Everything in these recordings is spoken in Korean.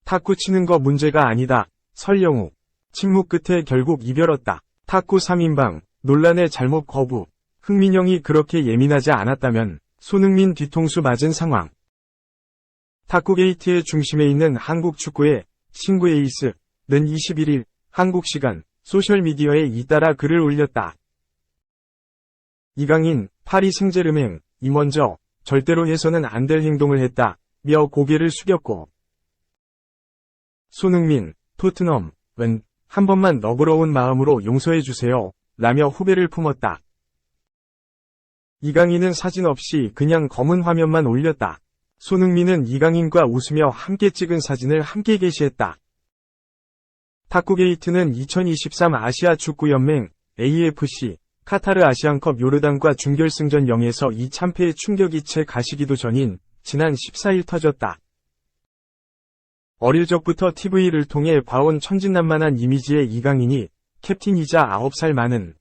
탁구 치는 거 문제가 아니다. 설영욱. 침묵 끝에 결국 이별었다. 탁구 3인방, 논란의 잘못 거부. 흥민영이 그렇게 예민하지 않았다면 손흥민 뒤통수 맞은 상황. 탁구 게이트의 중심에 있는 한국 축구의 신구 에이스는 21일 한국 시간 소셜미디어에 잇따라 글을 올렸다. 이강인, 파리 생제르맹, 임원저, 절대로 해서는 안 될 행동을 했다. 며 고개를 숙였고, 손흥민, 토트넘은 한 번만 너그러운 마음으로 용서해주세요. 라며 후배를 품었다. 이강인은 사진 없이 그냥 검은 화면만 올렸다. 손흥민은 이강인과 웃으며 함께 찍은 사진을 함께 게시했다. 탁구게이트는 2023 아시아 축구연맹 AFC 카타르 아시안컵 요르단과 준결승전 0에서 2참패의 충격이 채 가시기도 전인 지난 14일 터졌다. 어릴 적부터 TV를 통해 봐온 천진난만한 이미지의 이강인이 캡틴이자 9살 많은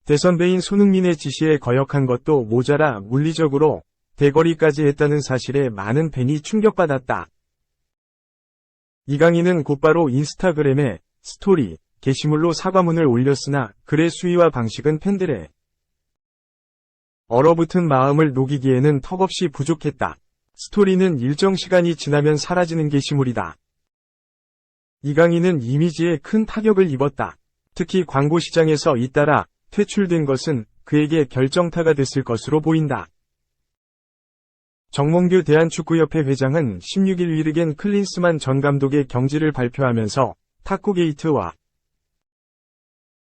대선배인 손흥민의 지시에 거역한 것도 모자라 물리적으로 대거리까지 했다는 사실에 많은 팬이 충격받았다. 이강인은 곧바로 인스타그램에 스토리, 게시물로 사과문을 올렸으나 글의 수위와 방식은 팬들의 얼어붙은 마음을 녹이기에는 턱없이 부족했다. 스토리는 일정 시간이 지나면 사라지는 게시물이다. 이강인은 이미지에 큰 타격을 입었다. 특히 광고 시장에서 잇따라 퇴출된 것은 그에게 결정타가 됐을 것으로 보인다. 정몽규 대한축구협회 회장은 16일 위르겐 클린스만 전 감독의 경질을 발표하면서 탁구게이트와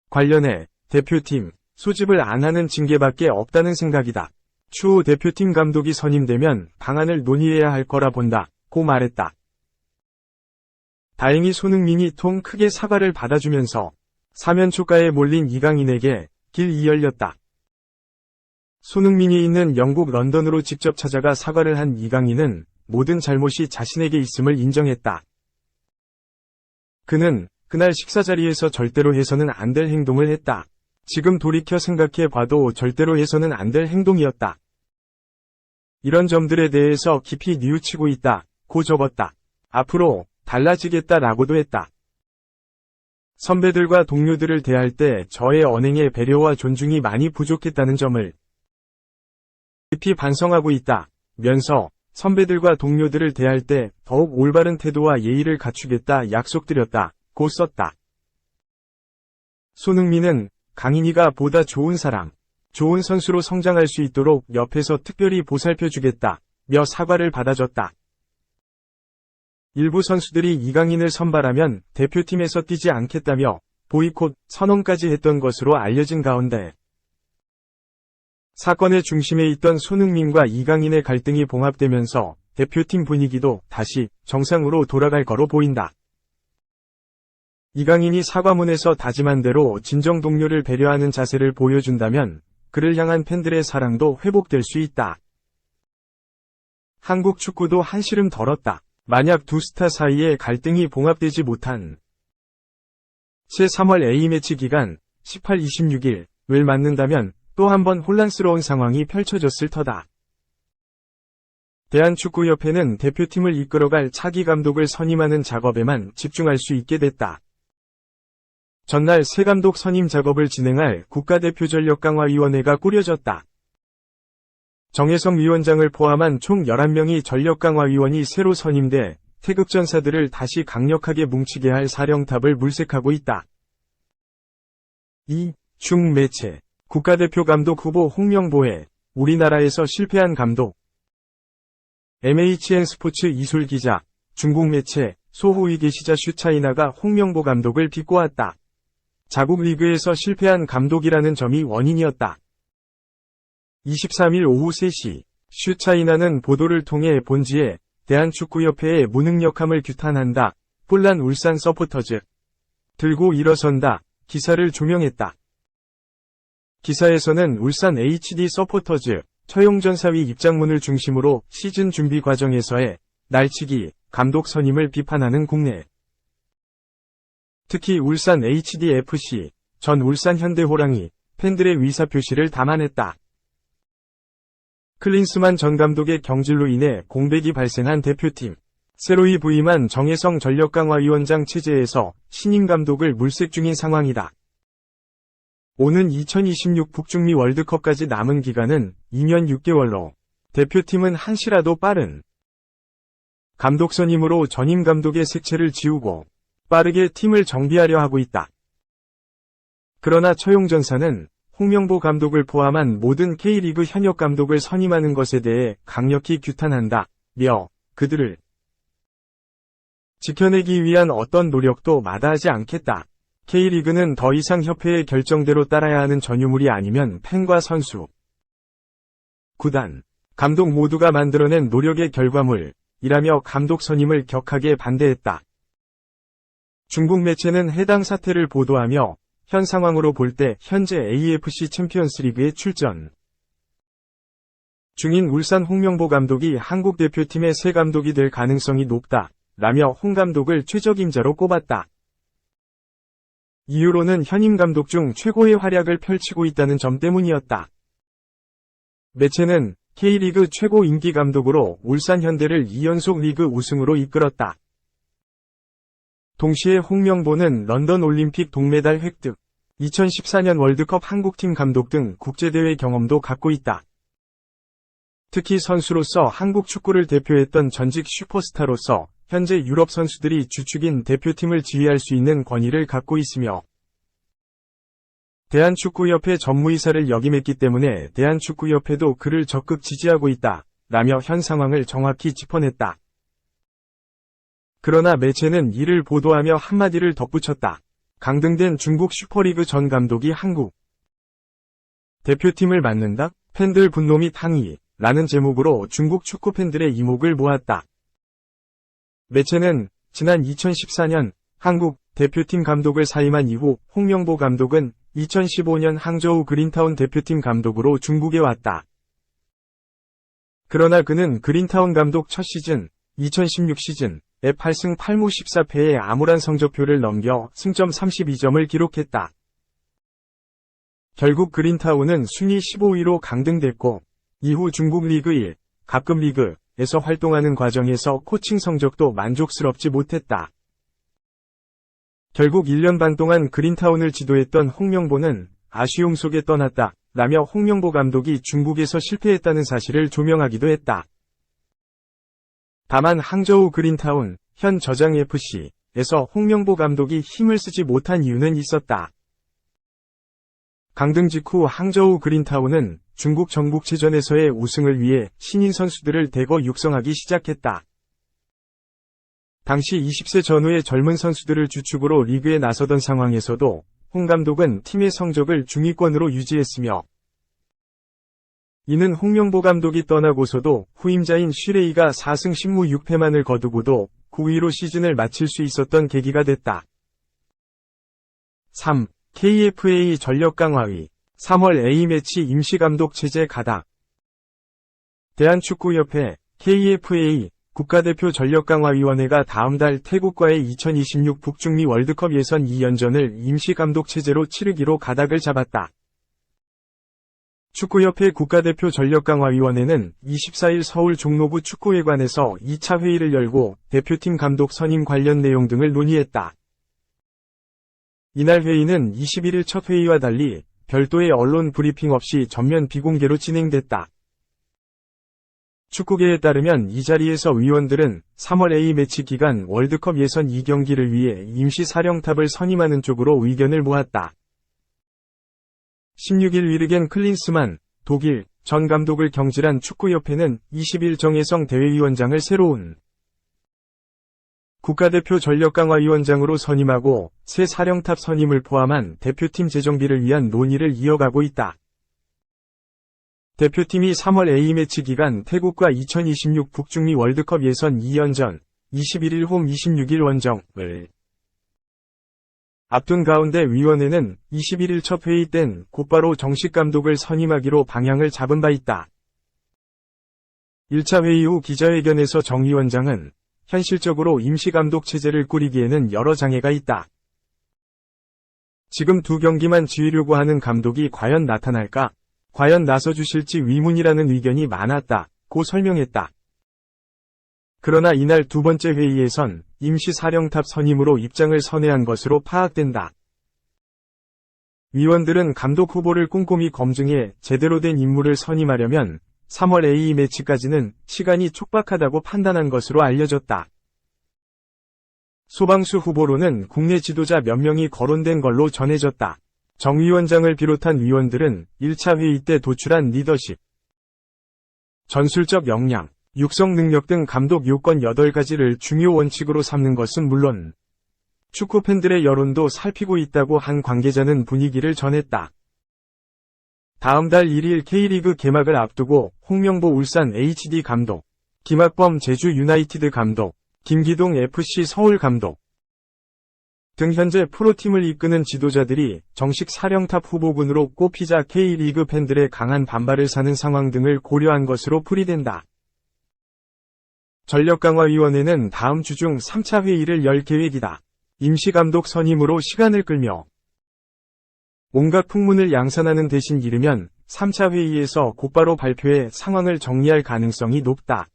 관련해 대표팀 소집을 안 하는 징계밖에 없다는 생각이다. 추후 대표팀 감독이 선임되면 방안을 논의해야 할 거라 본다. 고 말했다. 다행히 손흥민이 통 크게 사과를 받아주면서 사면초가에 몰린 이강인에게 길이 열렸다. 손흥민이 있는 영국 런던으로 직접 찾아가 사과를 한 이강인은 모든 잘못이 자신에게 있음을 인정했다. 그는 그날 식사 자리에서 절대로 해서는 안 될 행동을 했다. 지금 돌이켜 생각해 봐도 절대로 해서는 안 될 행동이었다. 이런 점들에 대해서 깊이 뉘우치고 있다. 고 적었다. 앞으로 달라지겠다 라고도 했다. 선배들과 동료들을 대할 때 저의 언행에 배려와 존중이 많이 부족했다는 점을 깊이 반성하고 있다. 면서 선배들과 동료들을 대할 때 더욱 올바른 태도와 예의를 갖추겠다 약속드렸다. 고 썼다. 손흥민은 강인이가 보다 좋은 사람, 좋은 선수로 성장할 수 있도록 옆에서 특별히 보살펴주겠다. 며 사과를 받아줬다. 일부 선수들이 이강인을 선발하면 대표팀에서 뛰지 않겠다며 보이콧 선언까지 했던 것으로 알려진 가운데 사건의 중심에 있던 손흥민과 이강인의 갈등이 봉합되면서 대표팀 분위기도 다시 정상으로 돌아갈 거로 보인다. 이강인이 사과문에서 다짐한 대로 진정 동료를 배려하는 자세를 보여준다면 그를 향한 팬들의 사랑도 회복될 수 있다. 한국 축구도 한시름 덜었다. 만약 두 스타 사이에 갈등이 봉합되지 못한 채 3월 A매치 기간 18-26일을 맞는다면 또 한 번 혼란스러운 상황이 펼쳐졌을 터다. 대한축구협회는 대표팀을 이끌어갈 차기 감독을 선임하는 작업에만 집중할 수 있게 됐다. 전날 새 감독 선임 작업을 진행할 국가대표전력강화위원회가 꾸려졌다. 정혜성 위원장을 포함한 총 11명의 전력강화위원이 새로 선임돼 태극전사들을 다시 강력하게 뭉치게 할 사령탑을 물색하고 있다. 중매체 국가대표 감독 후보 홍명보의 우리나라에서 실패한 감독. MHN 스포츠 이술 기자, 중국 매체 소호위 게시자 슈차이나가 홍명보 감독을 비꼬았다. 자국 리그에서 실패한 감독이라는 점이 원인이었다. 23일 오후 3시, 슈차이나는 보도를 통해 본지에 대한축구협회의 무능력함을 규탄한다. 혼란 울산 서포터즈. 들고 일어선다. 기사를 조명했다. 기사에서는 울산 HD 서포터즈, 처용전사위 입장문을 중심으로 시즌 준비 과정에서의 날치기, 감독 선임을 비판하는 국내. 특히 울산 HDFC, 전 울산 현대호랑이, 팬들의 의사표시를 담아냈다. 클린스만 전 감독의 경질로 인해 공백이 발생한 대표팀. 새로이 부임한 정혜성 전력강화위원장 체제에서 신임 감독을 물색 중인 상황이다. 오는 2026 북중미 월드컵까지 남은 기간은 2년 6개월로 대표팀은 한시라도 빠른 감독 선임으로 전임 감독의 색채를 지우고 빠르게 팀을 정비하려 하고 있다. 그러나 처용전사는 홍명보 감독을 포함한 모든 K리그 현역 감독을 선임하는 것에 대해 강력히 규탄한다며 그들을 지켜내기 위한 어떤 노력도 마다하지 않겠다. K리그는 더 이상 협회의 결정대로 따라야 하는 전유물이 아니면 팬과 선수, 구단, 감독 모두가 만들어낸 노력의 결과물이라며 감독 선임을 격하게 반대했다. 중국 매체는 해당 사태를 보도하며 현 상황으로 볼 때 현재 AFC 챔피언스리그에 출전 중인 울산 홍명보 감독이 한국 대표팀의 새 감독이 될 가능성이 높다라며 홍 감독을 최적임자로 꼽았다. 이유로는 현임 감독 중 최고의 활약을 펼치고 있다는 점 때문이었다. 매체는 K리그 최고 인기 감독으로 울산 현대를 2연속 리그 우승으로 이끌었다. 동시에 홍명보는 런던 올림픽 동메달 획득, 2014년 월드컵 한국팀 감독 등 국제대회 경험도 갖고 있다. 특히 선수로서 한국 축구를 대표했던 전직 슈퍼스타로서 현재 유럽 선수들이 주축인 대표팀을 지휘할 수 있는 권위를 갖고 있으며 대한축구협회 전무이사를 역임했기 때문에 대한축구협회도 그를 적극 지지하고 있다. 라며 현 상황을 정확히 짚어냈다. 그러나 매체는 이를 보도하며 한마디를 덧붙였다. 강등된 중국 슈퍼리그 전 감독이 한국 대표팀을 맡는다? 팬들 분노 및 항의 라는 제목으로 중국 축구 팬들의 이목을 모았다. 매체는 지난 2014년 한국 대표팀 감독을 사임한 이후 홍명보 감독은 2015년 항저우 그린타운 대표팀 감독으로 중국에 왔다. 그러나 그는 그린타운 감독 첫 시즌 2016 시즌에 8승 8무 14패의 암울한 성적표를 넘겨 승점 32점을 기록했다. 결국 그린타운은 순위 15위로 강등됐고 이후 중국 리그 1, 갑급 리그에서 활동하는 과정에서 코칭 성적도 만족스럽지 못했다. 결국 1년 반 동안 그린타운을 지도했던 홍명보는 아쉬움 속에 떠났다. 라며 홍명보 감독이 중국에서 실패했다는 사실을 조명하기도 했다. 다만 항저우 그린타운, 현 저장 FC에서 홍명보 감독이 힘을 쓰지 못한 이유는 있었다. 강등 직후 항저우 그린타운은 중국 전국체전에서의 우승을 위해 신인 선수들을 대거 육성하기 시작했다. 당시 20세 전후의 젊은 선수들을 주축으로 리그에 나서던 상황에서도 홍 감독은 팀의 성적을 중위권으로 유지했으며 이는 홍명보 감독이 떠나고서도 후임자인 슈레이가 4승 10무 6패만을 거두고도 9위로 시즌을 마칠 수 있었던 계기가 됐다. 3. KFA 전력 강화위 3월 A매치 임시감독 체제 가닥 대한축구협회 KFA 국가대표 전력강화위원회가 다음 달 태국과의 2026 북중미 월드컵 예선 2연전을 임시감독 체제로 치르기로 가닥을 잡았다. 축구협회 국가대표 전력강화위원회는 24일 서울 종로구 축구회관에서 2차 회의를 열고 대표팀 감독 선임 관련 내용 등을 논의했다. 이날 회의는 21일 첫 회의와 달리 별도의 언론 브리핑 없이 전면 비공개로 진행됐다. 축구계에 따르면 이 자리에서 위원들은 3월 A매치 기간 월드컵 예선 2경기를 위해 임시 사령탑을 선임하는 쪽으로 의견을 모았다. 16일 위르겐 클린스만 독일 전 감독을 경질한 축구협회는 20일 정혜성 대회위원장을 새로운 국가대표 전력강화위원장으로 선임하고 새 사령탑 선임을 포함한 대표팀 재정비를 위한 논의를 이어가고 있다. 대표팀이 3월 A매치 기간 태국과 2026 북중미 월드컵 예선 2연전 21일 홈 26일 원정을 앞둔 가운데 위원회는 21일 첫 회의 땐 곧바로 정식 감독을 선임하기로 방향을 잡은 바 있다. 1차 회의 후 기자회견에서 정 위원장은 현실적으로 임시감독 체제를 꾸리기에는 여러 장애가 있다. 지금 두 경기만 지으려고 하는 감독이 과연 나타날까? 과연 나서주실지 의문이라는 의견이 많았다고 설명했다. 그러나 이날 두 번째 회의에선 임시사령탑 선임으로 입장을 선회한 것으로 파악된다. 위원들은 감독 후보를 꼼꼼히 검증해 제대로 된 인물을 선임하려면 3월 A 매치까지는 시간이 촉박하다고 판단한 것으로 알려졌다. 소방수 후보로는 국내 지도자 몇 명이 거론된 걸로 전해졌다. 정 위원장을 비롯한 위원들은 1차 회의 때 도출한 리더십, 전술적 역량, 육성 능력 등 감독 요건 8가지를 중요 원칙으로 삼는 것은 물론 축구 팬들의 여론도 살피고 있다고 한 관계자는 분위기를 전했다. 다음 달 1일 K리그 개막을 앞두고 홍명보 울산 HD 감독, 김학범 제주 유나이티드 감독, 김기동 FC 서울 감독 등 현재 프로팀을 이끄는 지도자들이 정식 사령탑 후보군으로 꼽히자 K리그 팬들의 강한 반발을 사는 상황 등을 고려한 것으로 풀이된다. 전력강화위원회는 다음 주 중 3차 회의를 열 계획이다. 임시감독 선임으로 시간을 끌며 온갖 풍문을 양산하는 대신 이르면 3차 회의에서 곧바로 발표해 상황을 정리할 가능성이 높다.